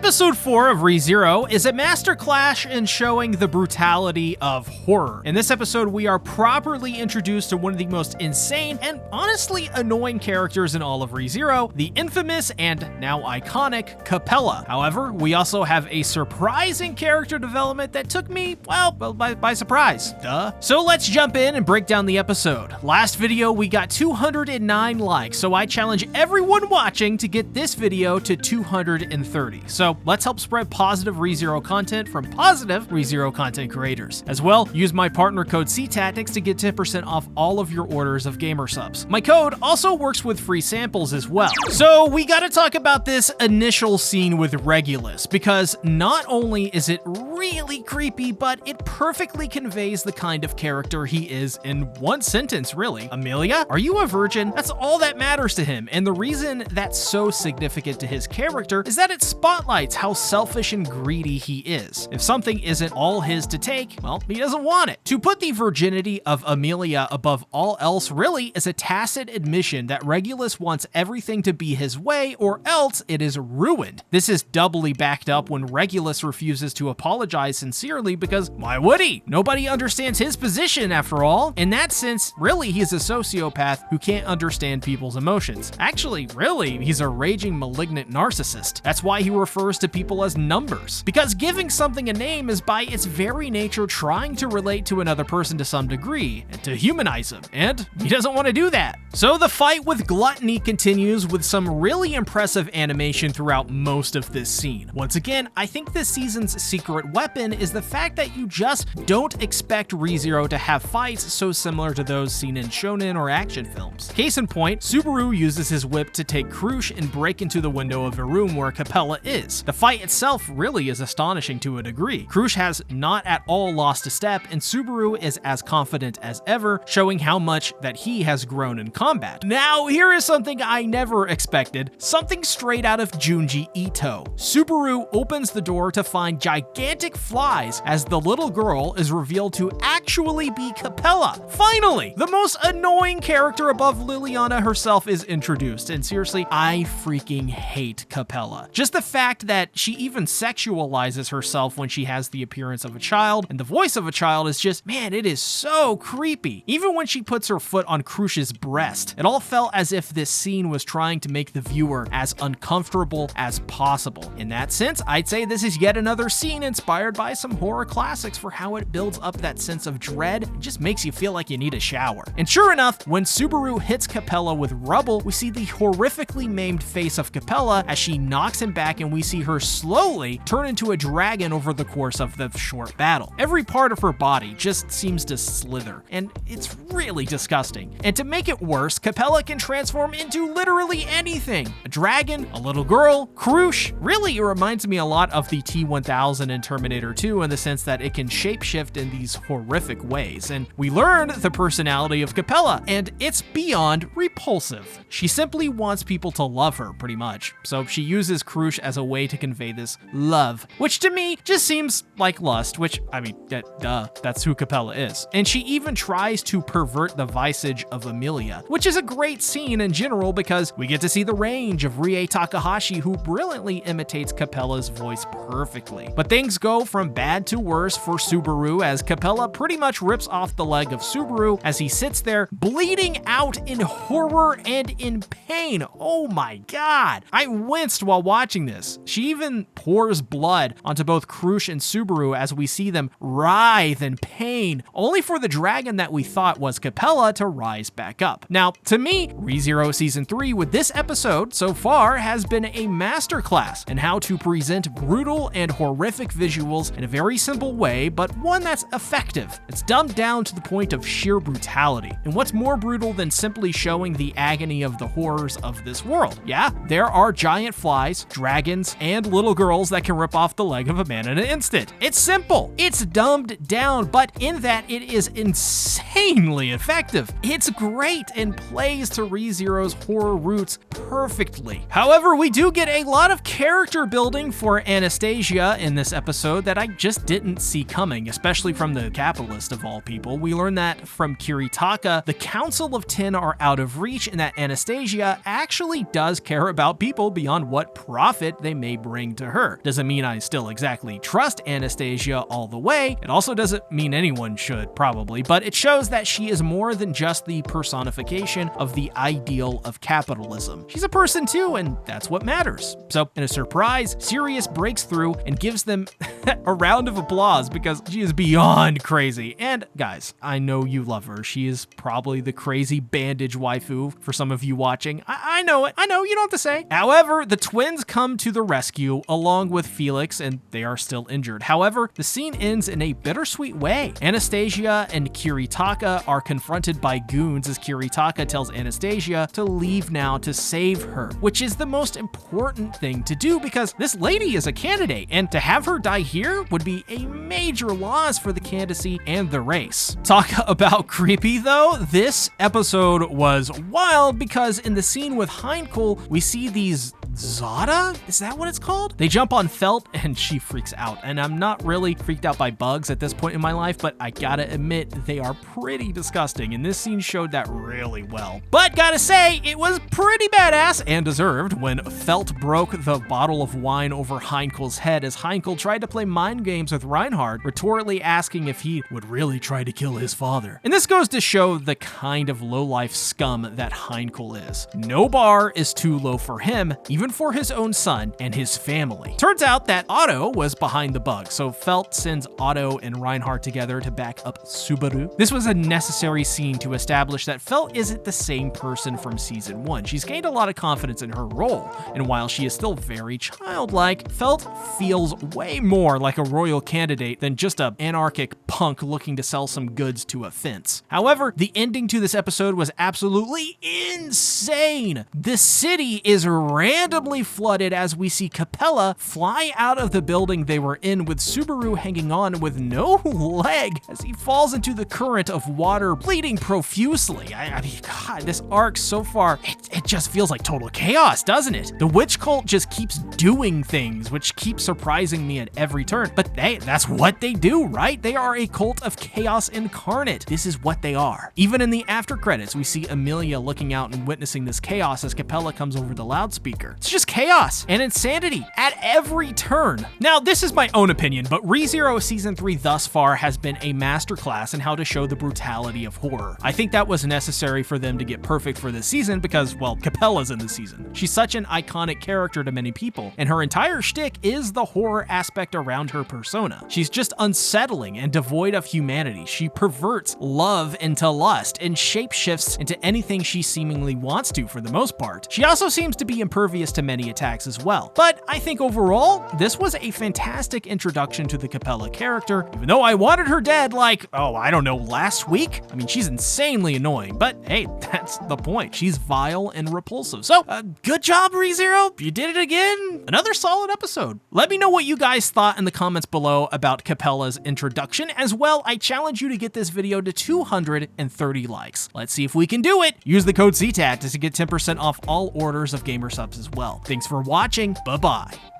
Episode 4 of ReZero is a masterclass in showing the brutality of horror. In this episode, we are properly introduced to one of the most insane and honestly annoying characters in all of ReZero, the infamous and now iconic Capella. However, we also have a surprising character development that took me, well, by surprise. Duh. So let's jump in and break down the episode. Last video, we got 209 likes, so I challenge everyone watching to get this video to 230. So let's help spread positive ReZero content from positive ReZero content creators. As well, use my partner code CTactics to get 10% off all of your orders of gamer subs. My code also works with free samples as well. So we gotta talk about this initial scene with Regulus, because not only is it really creepy, but it perfectly conveys the kind of character he is in one sentence, really. Amelia, are you a virgin? That's all that matters to him, and the reason that's so significant to his character is that it spotlights how selfish and greedy he is. If something isn't all his to take, well, he doesn't want it. To put the virginity of Amelia above all else really is a tacit admission that Regulus wants everything to be his way, or else it is ruined. This is doubly backed up when Regulus refuses to apologize sincerely, because why would he? Nobody understands his position after all. In that sense, really, he's a sociopath who can't understand people's emotions. Actually, really, he's a raging malignant narcissist. That's why he refers to people as numbers. Because giving something a name is by its very nature trying to relate to another person to some degree, and to humanize him, and he doesn't want to do that. So the fight with Gluttony continues with some really impressive animation throughout most of this scene. Once again, I think this season's secret weapon is the fact that you just don't expect ReZero to have fights so similar to those seen in shonen or action films. Case in point, Subaru uses his whip to take Krush and break into the window of a room where Capella is. The fight itself really is astonishing to a degree. Krush has not at all lost a step, and Subaru is as confident as ever, showing how much that he has grown in combat. Now, here is something I never expected, something straight out of Junji Ito. Subaru opens the door to find gigantic flies as the little girl is revealed to actually be Capella. Finally, the most annoying character above Liliana herself is introduced, and seriously, I freaking hate Capella. Just the fact that she even sexualizes herself when she has the appearance of a child and the voice of a child is just, man, it is so creepy. Even when she puts her foot on Krush's breast, it all felt as if this scene was trying to make the viewer as uncomfortable as possible. In that sense, I'd say this is yet another scene inspired by some horror classics for how it builds up that sense of dread and just makes you feel like you need a shower. And sure enough, when Subaru hits Capella with rubble, we see the horrifically maimed face of Capella as she knocks him back, and we see her slowly turn into a dragon over the course of the short battle. Every part of her body just seems to slither, and it's really disgusting. And to make it worse, Capella can transform into literally anything. A dragon, a little girl, Krush. Really, it reminds me a lot of the T-1000 in Terminator 2 in the sense that it can shapeshift in these horrific ways. And we learned the personality of Capella, and it's beyond repulsive. She simply wants people to love her, pretty much. So she uses Krush as a way to convey this love, which to me just seems like lust, which, I mean, duh, that's who Capella is. And she even tries to pervert the visage of Amelia, which is a great scene in general because we get to see the range of Rie Takahashi, who brilliantly imitates Capella's voice perfectly. But things go from bad to worse for Subaru as Capella pretty much rips off the leg of Subaru as he sits there bleeding out in horror and in pain. Oh my god, I winced while watching this. She even pours blood onto both Krush and Subaru as we see them writhe in pain, only for the dragon that we thought was Capella to rise back up. Now, to me, ReZero Season 3 with this episode so far has been a masterclass in how to present brutal and horrific visuals in a very simple way, but one that's effective. It's dumbed down to the point of sheer brutality. And what's more brutal than simply showing the agony of the horrors of this world? Yeah, there are giant flies, dragons, and little girls that can rip off the leg of a man in an instant. It's simple, it's dumbed down, but in that it is insanely effective. It's great and plays to ReZero's horror roots perfectly. However, we do get a lot of character building for Anastasia in this episode that I just didn't see coming, especially from the capitalist of all people. We learn that from Kiritaka, the Council of 10 are out of reach, and that Anastasia actually does care about people beyond what profit they may bring to her. Doesn't mean I still exactly trust Anastasia all the way. It also doesn't mean anyone should, probably, but it shows that she is more than just the personification of the ideal of capitalism. She's a person too, and that's what matters. So, in a surprise, Sirius breaks through and gives them a round of applause because she is beyond crazy. And guys, I know you love her. She is probably the crazy bandage waifu for some of you watching. I know it. I know, you don't have to say. However, the twins come to the rescue along with Felix, and they are still injured. However, the scene ends in a bittersweet way. Anastasia and Kiritaka are confronted by goons as Kiritaka tells Anastasia to leave now to save her, which is the most important thing to do because this lady is a candidate, and to have her die here would be a major loss for the candidacy and the race. Talk about creepy though, this episode was wild because in the scene with Heinkel, we see these Zada? Is that what it's called? They jump on Felt and she freaks out. And I'm not really freaked out by bugs at this point in my life, but I gotta admit, they are pretty disgusting. And this scene showed that really well. But gotta say, it was pretty badass and deserved when Felt broke the bottle of wine over Heinkel's head as Heinkel tried to play mind games with Reinhardt, rhetorically asking if he would really try to kill his father. And this goes to show the kind of low-life scum that Heinkel is. No bar is too low for him, even for his own son and his family. Turns out that Otto was behind the bug, so Felt sends Otto and Reinhardt together to back up Subaru. This was a necessary scene to establish that Felt isn't the same person from season 1. She's gained a lot of confidence in her role, and while she is still very childlike, Felt feels way more like a royal candidate than just an anarchic punk looking to sell some goods to a fence. However, the ending to this episode was absolutely insane. The city is randomly flooded as we see Capella fly out of the building they were in with Subaru hanging on with no leg as he falls into the current of water, bleeding profusely. I mean, God, this arc so far, it just feels like total chaos, doesn't it? The witch cult just keeps doing things, which keeps surprising me at every turn. But hey, that's what they do, right? They are a cult of chaos incarnate. This is what they are. Even in the after credits, we see Amelia looking out and witnessing this chaos as Capella comes over the loudspeaker. It's just chaos and insanity at every turn. Now, this is my own opinion, but ReZero Season 3 thus far has been a masterclass in how to show the brutality of horror. I think that was necessary for them to get perfect for this season because, well, Capella's in the season. She's such an iconic character to many people, and her entire shtick is the horror aspect around her persona. She's just unsettling and devoid of humanity. She perverts love into lust and shapeshifts into anything she seemingly wants to for the most part. She also seems to be impervious to many attacks as well. But I think overall, this was a fantastic introduction to the Capella character, even though I wanted her dead like, oh, I don't know, last week? I mean, she's insanely annoying, but hey, that's the point. She's vile and repulsive. So, good job, ReZero. You did it again. Another solid episode. Let me know what you guys thought in the comments below about Capella's introduction. As well, I challenge you to get this video to 230 likes. Let's see if we can do it. Use the code CTAT to get 10% off all orders of gamer subs as well. Thanks for watching. Bye-bye.